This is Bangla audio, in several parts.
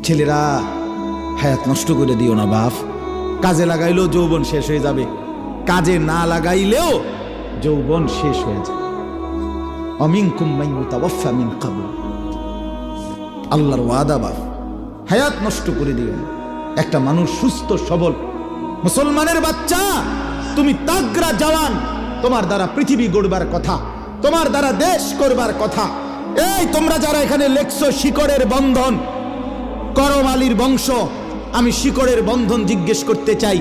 ছেলেরা হায়াত নষ্ট করে দিও না বাপ। কাজে লাগাইলেও যৌবন শেষ হয়ে যাবে, কাজে না লাগাইলেও যৌবন শেষ হয়ে যাবে। অমিনকুম মান ইউতাওয়াফা মিন ক্বাবল, আল্লাহর ওয়াদা বাপ, হায়াত নষ্ট করে দিও না। একটা মানুষ সুস্থ সবল মুসলমানের বাচ্চা, তুমি তাগড়া জওয়ান, তোমার দ্বারা পৃথিবী গড়বার কথা, তোমার দ্বারা দেশ করবার কথা। এই তোমরা যারা এখানে লেখছো শিকড়ের বন্ধন, করম আলীর বংশ, আমি শিকড়ের বন্ধন জিজ্ঞেস করতে চাই।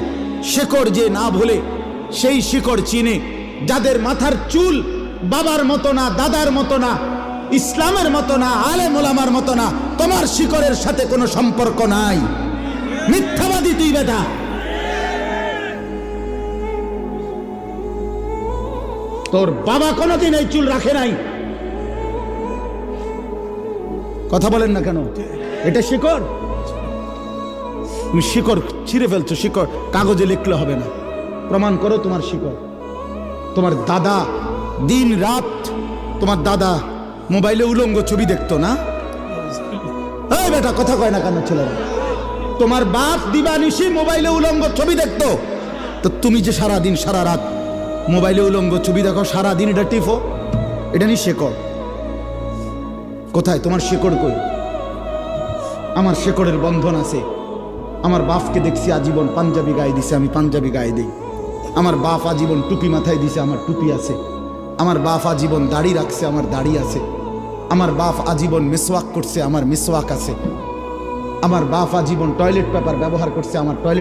শিকড় যে না ভুলে, সেই শিকড় চিনে, যাদের মাথার চুল বাবার মতো না, দাদার মতো না, ইসলামের মতো না, আলেম ওলামার মতো না, তোমার শিকড়ের সাথে কোনো সম্পর্ক নাই। মিথ্যাবাদী তুই বেটা। তোর বাবা কোনোদিন এই চুল রাখে নাই। কথা বলেন না কেন? এটা শিকড়। তুমি শিকড় ছিঁড়ে ফেলছো। শিকড় কাগজে লিখলে হবে না, প্রমাণ করো তোমার শিকড়। তোমার দাদা দিন রাত, তোমার দাদা মোবাইলে উলঙ্গ ছবি দেখতো না? এই বেটা কথা কয় না কেন ছেলেরা? তোমার বাপ দিবানিশি মোবাইলে উলঙ্গ ছবি দেখতো, তো তুমি যে সারা দিন সারা রাত মোবাইলে উলঙ্গ ছবি দেখো, সারা দিন এটা টিপো, এটা নি শেকড়। কোথায় তোমার শেকড়? কই? আমার শেকড়ের বন্ধন আছে। আমার বাপকে দেখছি আজীবন পাঞ্জাবি গায়ে দিছে, আমি পাঞ্জাবি গায়ে দিই। আমার বাপ আজীবন টুপি মাথায় দিছে, আমার টুপি আছে। আমার বাপ আজীবন দাড়ি রাখছে, আমার দাড়ি আছে। আমার বাপ আজীবন মিসওয়াক করছে, আমার মিসওয়াক আছে। আমার বাপ আজীবন টয়লেট পেপার ব্যবহার করছে, আমার টয়লেট